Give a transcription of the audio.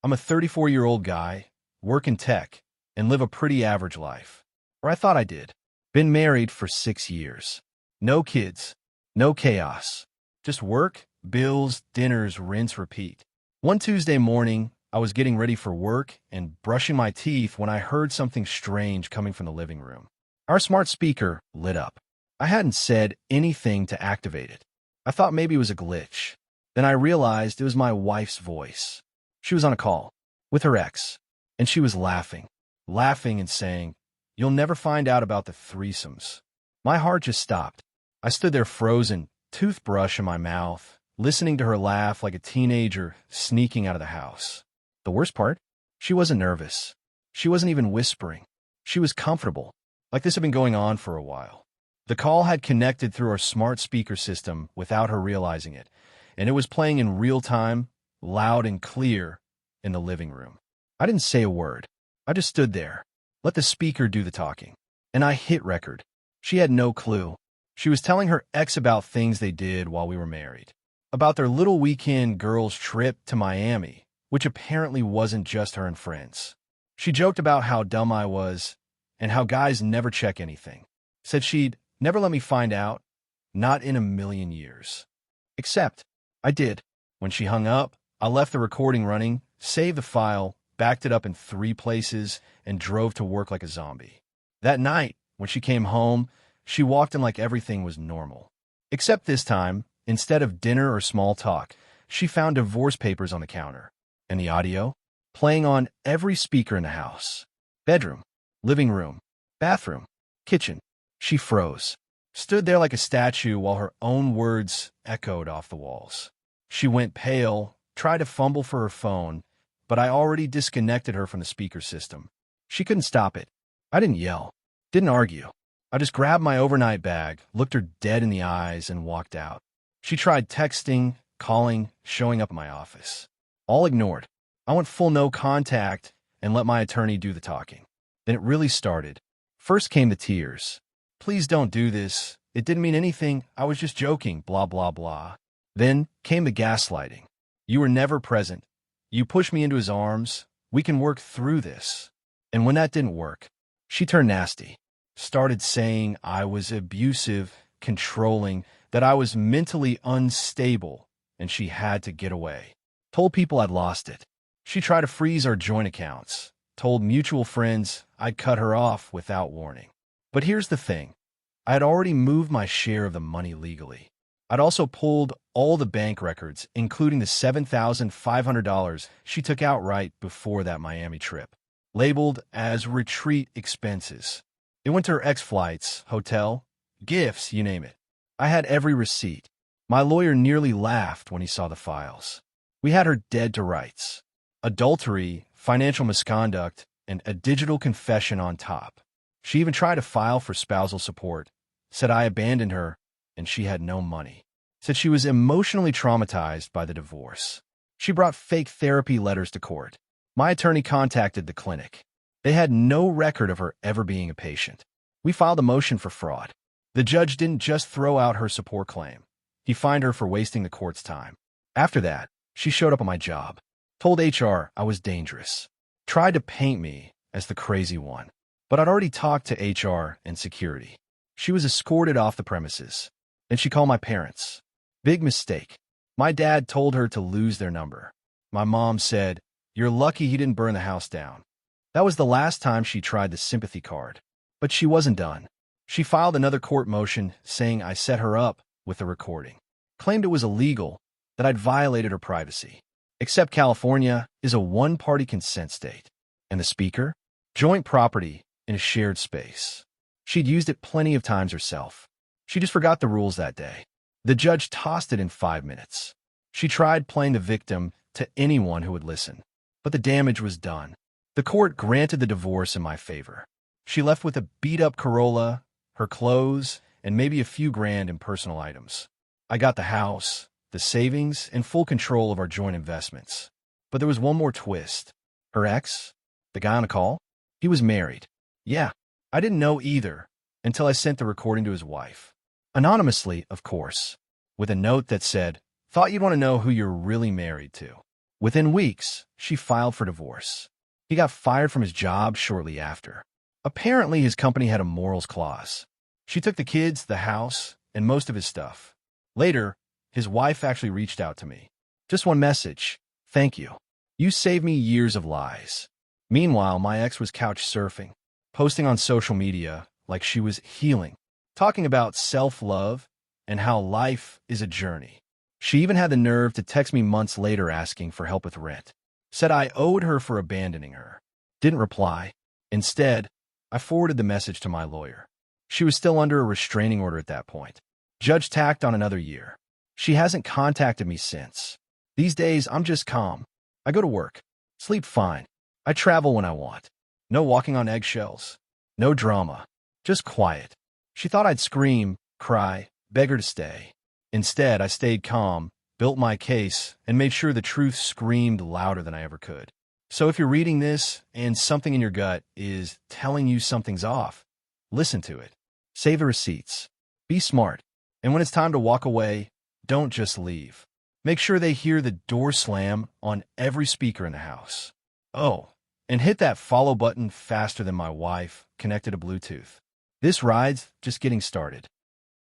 I'm a 34-year-old guy, work in tech, and live a pretty average life. Or I thought I did. Been married for 6 years. No kids. No chaos. Just work, bills, dinners, rinse, repeat. One Tuesday morning, I was getting ready for work and brushing my teeth when I heard something strange coming from the living room. Our smart speaker lit up. I hadn't said anything to activate it. I thought maybe it was a glitch. Then I realized it was my wife's voice. She was on a call with her ex, and she was laughing and saying, "You'll never find out about the threesomes." My heart just stopped. I stood there frozen, toothbrush in my mouth, listening to her laugh like a teenager sneaking out of the house. The worst part? She wasn't nervous. She wasn't even whispering. She was comfortable, like this had been going on for a while. The call had connected through our smart speaker system without her realizing it, and it was playing in real time, loud and clear, in the living room. I didn't say a word. I just stood there, let the speaker do the talking, and I hit record. She had no clue. She was telling her ex about things they did while we were married, about their little weekend girls' trip to Miami, which apparently wasn't just her and friends. She joked about how dumb I was and how guys never check anything. Said she'd never let me find out, not in a million years. Except I did. When she hung up, I left the recording running, saved the file, backed it up in 3 places, and drove to work like a zombie. That night, when she came home, she walked in like everything was normal. Except this time, instead of dinner or small talk, she found divorce papers on the counter. And the audio? Playing on every speaker in the house. Bedroom, living room, bathroom, kitchen. She froze, stood there like a statue while her own words echoed off the walls. She went pale, tried to fumble for her phone, but I already disconnected her from the speaker system. She couldn't stop it. I didn't yell, didn't argue. I just grabbed my overnight bag, looked her dead in the eyes, and walked out. She tried texting, calling, showing up at my office. All ignored. I went full no contact and let my attorney do the talking. Then it really started. First came the tears. "Please don't do this. It didn't mean anything. I was just joking, blah, blah, blah." Then came the gaslighting. "You were never present. You pushed me into his arms. We can work through this." And when that didn't work, she turned nasty. Started saying I was abusive, controlling, that I was mentally unstable, and she had to get away. Told people I'd lost it. She tried to freeze our joint accounts. Told mutual friends I'd cut her off without warning. But here's the thing. I had already moved my share of the money legally. I'd also pulled all the bank records, including the $7,500 she took outright before that Miami trip, labeled as retreat expenses. It went to her ex-flights, hotel, gifts, you name it. I had every receipt. My lawyer nearly laughed when he saw the files. We had her dead to rights. Adultery, financial misconduct, and a digital confession on top. She even tried to file for spousal support, said I abandoned her, and she had no money. Said she was emotionally traumatized by the divorce. She brought fake therapy letters to court. My attorney contacted the clinic. They had no record of her ever being a patient. We filed a motion for fraud. The judge didn't just throw out her support claim. He fined her for wasting the court's time. After that, she showed up at my job, told HR I was dangerous, tried to paint me as the crazy one. But I'd already talked to HR and security. She was escorted off the premises. Then she called my parents. Big mistake. My dad told her to lose their number. My mom said, "You're lucky he didn't burn the house down." That was the last time she tried the sympathy card. But she wasn't done. She filed another court motion saying I set her up with the recording. Claimed it was illegal, that I'd violated her privacy. Except California is a one-party consent state. And the speaker? Joint property in a shared space. She'd used it plenty of times herself. She just forgot the rules that day. The judge tossed it in 5 minutes. She tried playing the victim to anyone who would listen. But the damage was done. The court granted the divorce in my favor. She left with a beat-up Corolla, her clothes, and maybe a few grand in personal items. I got the house, the savings, and full control of our joint investments. But there was one more twist. Her ex, the guy on the call, he was married. Yeah, I didn't know either until I sent the recording to his wife. Anonymously, of course, with a note that said, "Thought you'd want to know who you're really married to." Within weeks, she filed for divorce. He got fired from his job shortly after. Apparently, his company had a morals clause. She took the kids, the house, and most of his stuff. Later, his wife actually reached out to me. Just one message: "Thank you. You saved me years of lies." Meanwhile, my ex was couch surfing, posting on social media like she was healing, talking about self-love and how life is a journey. She even had the nerve to text me months later asking for help with rent. Said I owed her for abandoning her. Didn't reply. Instead, I forwarded the message to my lawyer. She was still under a restraining order at that point. Judge tacked on another year. She hasn't contacted me since. These days, I'm just calm. I go to work, sleep fine. I travel when I want. No walking on eggshells. No drama. Just quiet. She thought I'd scream, cry, beg her to stay. Instead, I stayed calm, built my case, and made sure the truth screamed louder than I ever could. So if you're reading this and something in your gut is telling you something's off, listen to it. Save the receipts. Be smart. And when it's time to walk away, don't just leave. Make sure they hear the door slam on every speaker in the house. Oh, and hit that follow button faster than my wife connected to Bluetooth. This ride's just getting started.